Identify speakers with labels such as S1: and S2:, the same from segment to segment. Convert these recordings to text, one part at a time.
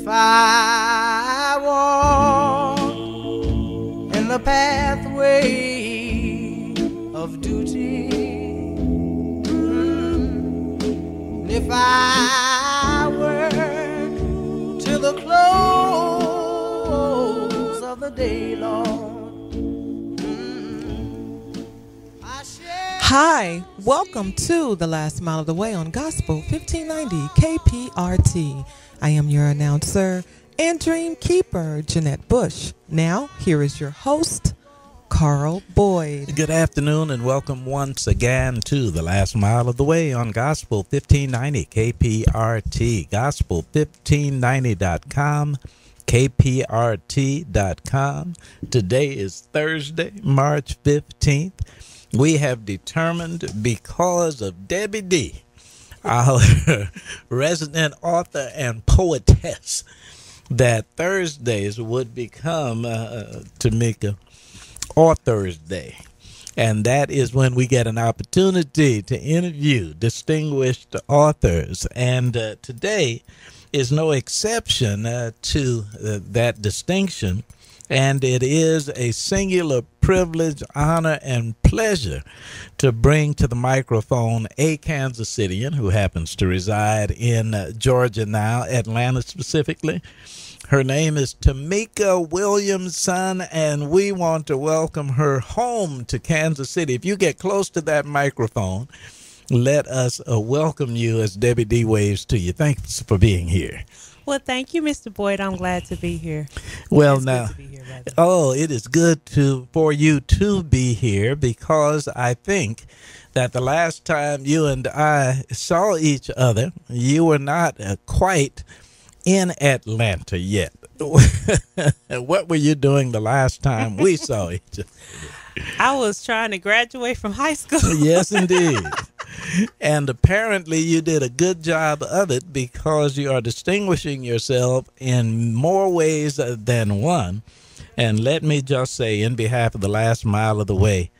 S1: If I walk in the pathway of duty, if I work till the close of the day, Lord, I shall.
S2: Hi, welcome to The Last Mile of the Way on Gospel 1590 KPRT. I am your announcer and dream keeper, Jeanette Bush. Now, here is your host, Carl Boyd.
S3: Good afternoon and welcome once again to The Last Mile of the Way on Gospel 1590 KPRT, gospel1590.com, KPRT.com. Today is Thursday, March 15th. We have determined, because of Debbie D., our resident author and poetess, that Thursdays would become Tamika Author's Day. And that is when we get an opportunity to interview distinguished authors. And today is no exception to that distinction. And it is a singular privilege, honor, and pleasure to bring to the microphone a Kansas Citian who happens to reside in Georgia now, Atlanta specifically. Her name is Tamika Williamson, and we want to welcome her home to Kansas City. If you get close to that microphone, let us welcome you as Debbie D waves to you. Thanks for being here.
S2: Well, thank you, Mr. Boyd. I'm glad to be here.
S3: Well, now, it is good for you to be here, because I think that the last time you and I saw each other, you were not quite in Atlanta yet. What were you doing the last time we saw each other?
S2: I was trying to graduate from high school.
S3: Yes, indeed. And apparently you did a good job of it, because you are distinguishing yourself in more ways than one. And let me just say, in behalf of The Last Mile of the Way,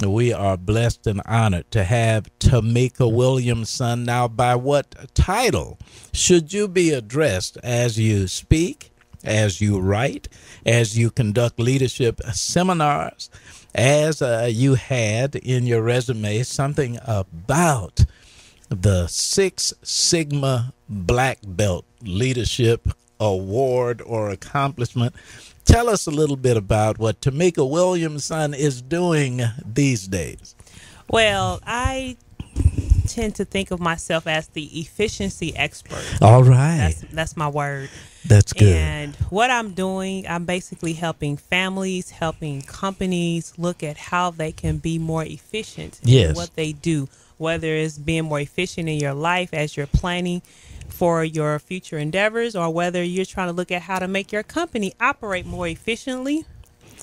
S3: we are blessed and honored to have Tamika Williamson. Now, by what title should you be addressed as you speak, as you write, as you conduct leadership seminars, as you had in your resume something about the Six Sigma Black Belt Leadership Award or accomplishment? Tell us a little bit about what Tamika Williamson is doing these days.
S2: Well, I tend to think of myself as the efficiency expert.
S3: All right.
S2: That's my word.
S3: That's good.
S2: And what I'm doing, I'm basically helping families, helping companies look at how they can be more efficient in what they do, whether it's being more efficient in your life as you're planning for your future endeavors, or whether you're trying to look at how to make your company operate more efficiently,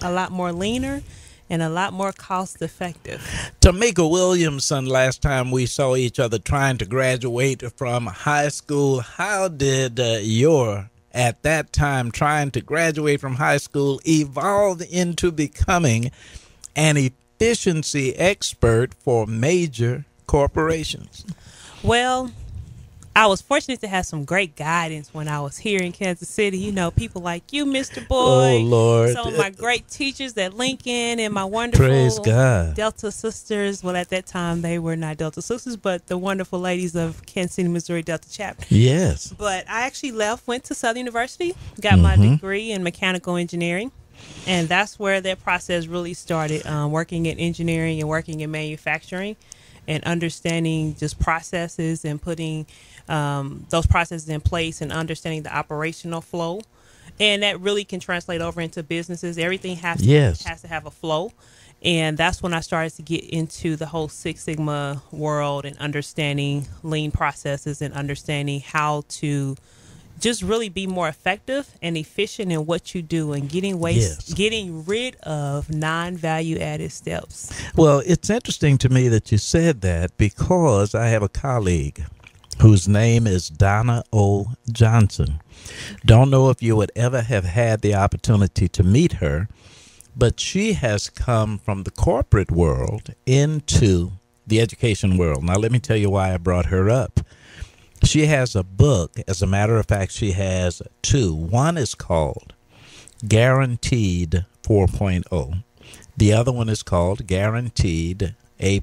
S2: a lot more leaner, and a lot more cost effective.
S3: Tamika Williamson, last time we saw each other trying to graduate from high school, how did your, at that time, trying to graduate from high school evolve into becoming an efficiency expert for major corporations?
S2: Well, I was fortunate to have some great guidance when I was here in Kansas City. You know, people like you, Mr. Boyd.
S3: Oh, Lord.
S2: Some of my great teachers at Lincoln, and my wonderful
S3: Praise God.
S2: Delta sisters. Well, at that time, they were not Delta sisters, but the wonderful ladies of Kansas City, Missouri Delta chapter.
S3: Yes.
S2: But I actually went to Southern University, got my degree in mechanical engineering. And that's where that process really started, working in engineering and working in manufacturing, and understanding just processes and putting those processes in place and understanding the operational flow. And that really can translate over into businesses. Everything has to have a flow. And that's when I started to get into the whole Six Sigma world and understanding lean processes and understanding how to just really be more effective and efficient in what you do, and getting rid of non-value added steps.
S3: Well, it's interesting to me that you said that, because I have a colleague whose name is Donna O. Johnson. Don't know if you would ever have had the opportunity to meet her, but she has come from the corporate world into the education world. Now, let me tell you why I brought her up. She has a book. As a matter of fact, she has two. One is called Guaranteed 4.0. The other one is called Guaranteed A++.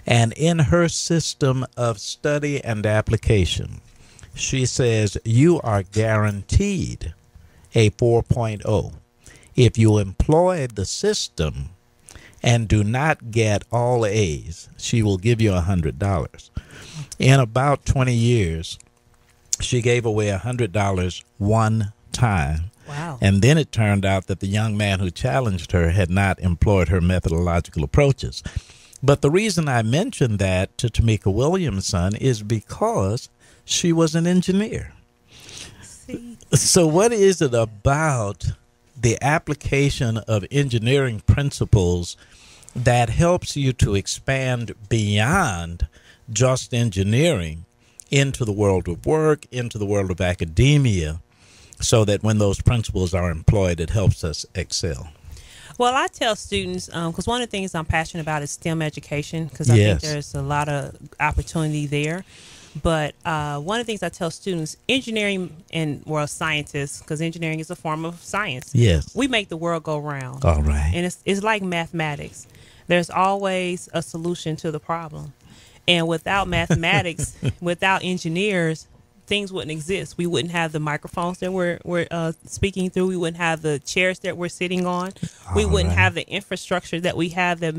S3: And in her system of study and application, she says you are guaranteed a 4.0 if you employ the system and do not get all A's. She will give you $100. In about 20 years, she gave away $100 one time.
S2: Wow.
S3: And then it turned out that the young man who challenged her had not employed her methodological approaches. But the reason I mentioned that to Tamika Williamson is because she was an engineer.
S2: See?
S3: So what is it about the application of engineering principles that helps you to expand beyond just engineering into the world of work, into the world of academia, so that when those principles are employed, it helps us excel?
S2: Well, I tell students, because one of the things I'm passionate about is STEM education, because I
S3: Yes.
S2: think there's a lot of opportunity there. But one of the things I tell students, engineering and, well, scientists, because engineering is a form of science.
S3: Yes.
S2: We make the world go round.
S3: All right.
S2: And it's like mathematics. There's always a solution to the problem. And without mathematics, without engineers, things wouldn't exist. We wouldn't have the microphones that we're speaking through. We wouldn't have the chairs that we're sitting on. We wouldn't have the infrastructure that we have that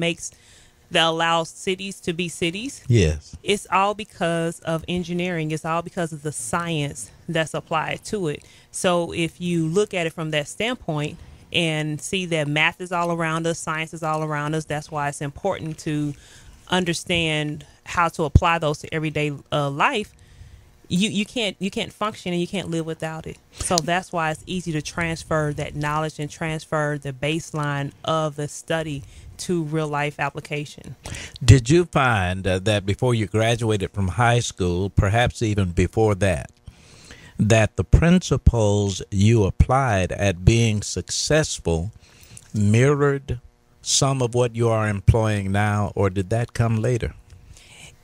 S2: allows cities to be cities.
S3: Yes.
S2: It's all because of engineering. It's all because of the science that's applied to it. So if you look at it from that standpoint and see that math is all around us, science is all around us, that's why it's important to understand how to apply those to everyday life. You can't function and you can't live without it. So that's why it's easy to transfer that knowledge and transfer the baseline of the study to real life application.
S3: Did you find that before you graduated from high school, perhaps even before that the principles you applied at being successful mirrored some of what you are employing now, or did that come later?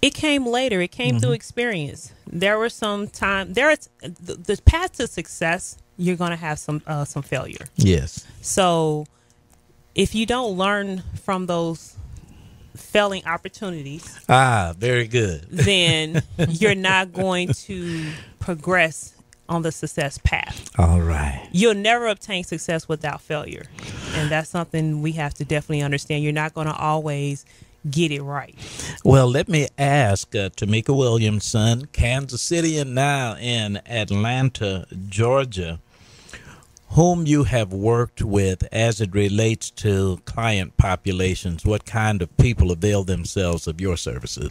S2: It came later. It came through experience. There were some time. The path to success. You're going to have some failure.
S3: Yes.
S2: So, if you don't learn from those failing opportunities,
S3: very good.
S2: then you're not going to progress on the success path.
S3: All right.
S2: You'll never obtain success without failure, and that's something we have to definitely understand. You're not going to always get it right.
S3: Well, let me ask Tamika Williamson, Kansas City and now in Atlanta, Georgia, whom you have worked with as it relates to client populations. What kind of people avail themselves of your services?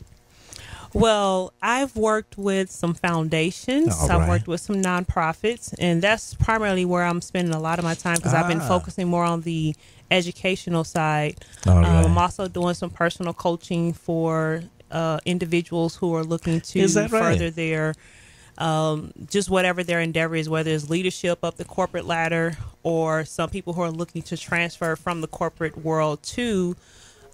S2: Well, I've worked with some foundations.
S3: All
S2: I've
S3: right.
S2: worked with some nonprofits, and that's primarily where I'm spending a lot of my time because I've been focusing more on the educational side.
S3: All right.
S2: I'm also doing some personal coaching for individuals who are looking to
S3: Is that right?
S2: further their just whatever their endeavor is, whether it's leadership up the corporate ladder or some people who are looking to transfer from the corporate world to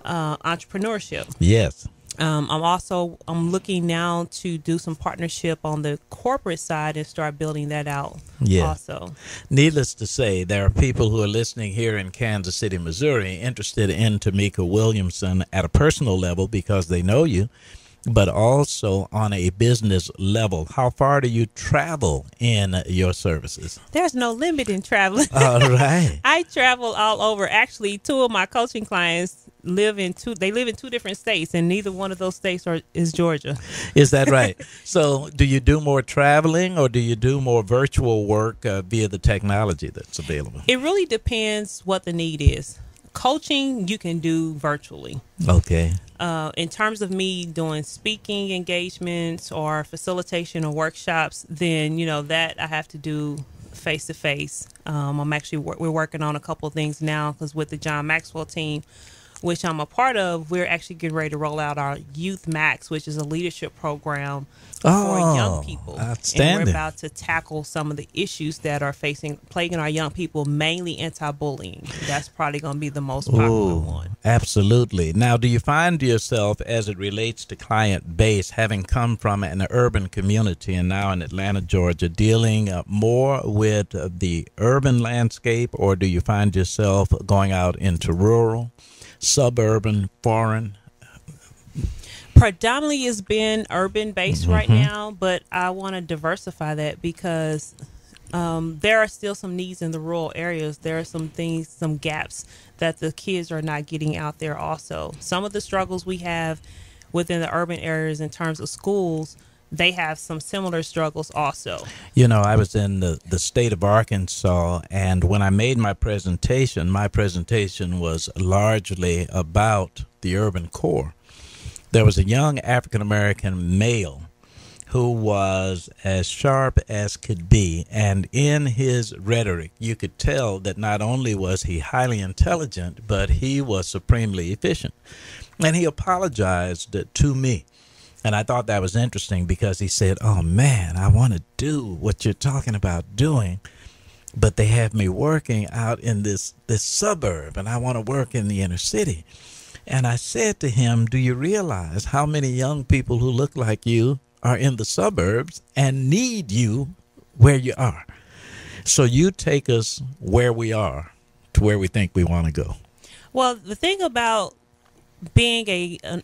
S2: entrepreneurship.
S3: Yes.
S2: I'm looking now to do some partnership on the corporate side and start building that out.
S3: Yeah.
S2: Also,
S3: Needless to say, there are people who are listening here in Kansas City, Missouri, interested in Tamika Williamson at a personal level because they know you, but also on a business level. How far do you travel in your services?
S2: there's no limit in traveling.
S3: All right.
S2: I travel all over. Actually, two of my coaching clients live in two different states, and neither one of those states is Georgia.
S3: Is that right? So do you do more traveling or do you do more virtual work via the technology that's available?
S2: It really depends what the need is. Coaching you can do virtually.
S3: Okay.
S2: In terms of me doing speaking engagements or facilitation or workshops, then that I have to do face to face. I'm actually we're working on a couple of things now because with the John Maxwell team, which I'm a part of, we're actually getting ready to roll out our Youth Max, which is a leadership program for young people.
S3: Outstanding.
S2: And we're about to tackle some of the issues that are plaguing our young people, mainly anti-bullying. That's probably going to be the most popular one.
S3: Absolutely. Now, do you find yourself, as it relates to client base, having come from an urban community and now in Atlanta, Georgia, dealing more with the urban landscape, or do you find yourself going out into rural, suburban, foreign?
S2: Predominantly it's been urban based right now, but I want to diversify that because there are still some needs in the rural areas. There are some things, some gaps that the kids are not getting out there also. Some of the struggles we have within the urban areas in terms of schools, they have some similar struggles also.
S3: You know, I was in the state of Arkansas, and when I made my presentation was largely about the urban core. There was a young African-American male who was as sharp as could be, and in his rhetoric, you could tell that not only was he highly intelligent, but he was supremely efficient. And he apologized to me. And I thought that was interesting because he said, "Oh, man, I want to do what you're talking about doing, but they have me working out in this suburb, and I want to work in the inner city." And I said to him, "Do you realize how many young people who look like you are in the suburbs and need you where you are? So you take us where we are to where we think we want to go."
S2: Well, the thing about being an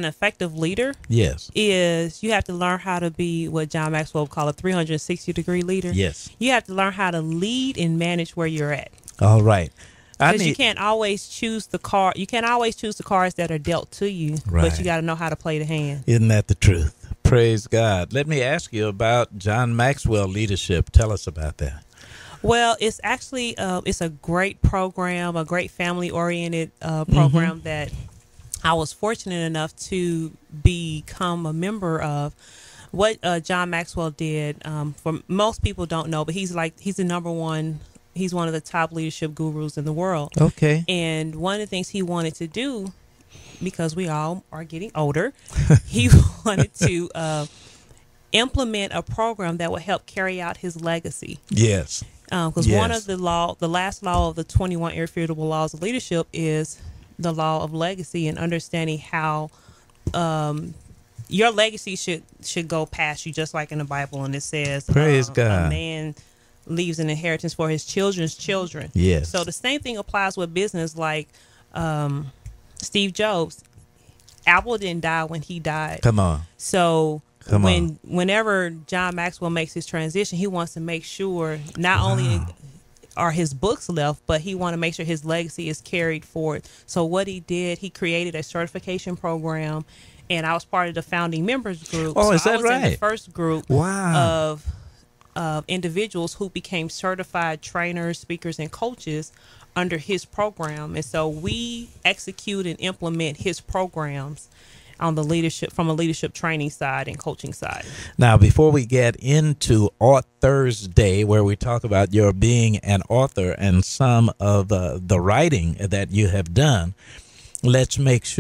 S2: effective leader,
S3: yes,
S2: is you have to learn how to be what John Maxwell would call a 360-degree leader.
S3: Yes.
S2: You have to learn how to lead and manage where you're at.
S3: All right.
S2: Because you can't always choose the car. You can't always choose the cards that are dealt to you,
S3: right.
S2: But you got to know how to play the hand.
S3: Isn't that the truth? Praise God. Let me ask you about John Maxwell Leadership. Tell us about that.
S2: Well, it's actually it's a great program, a great family-oriented program that I was fortunate enough to become a member of. What John Maxwell did, for most people don't know, but he's the number one. He's one of the top leadership gurus in the world.
S3: Okay.
S2: And one of the things he wanted to do, because we all are getting older, he wanted to implement a program that would help carry out his legacy.
S3: Yes.
S2: Because one of the last law of the 21 irrefutable laws of leadership is the law of legacy, and understanding how your legacy should go past you, just like in the Bible. And it says,
S3: praise God,
S2: a man leaves an inheritance for his children's children.
S3: Yes.
S2: So the same thing applies with business. Like Steve Jobs, Apple didn't die when he died.
S3: Come on.
S2: So whenever John Maxwell makes his transition, he wants to make sure not only are his books left, but he want to make sure his legacy is carried forward. So what he did, he created a certification program, and I was part of the founding members group.
S3: Oh,
S2: so
S3: is that
S2: I was
S3: right?
S2: in the first group of individuals who became certified trainers, speakers, and coaches under his program. And so we execute and implement his programs on the leadership, from a leadership training side and coaching side.
S3: Now, before we get into Author's Day, where we talk about your being an author and some of the writing that you have done, let's make sure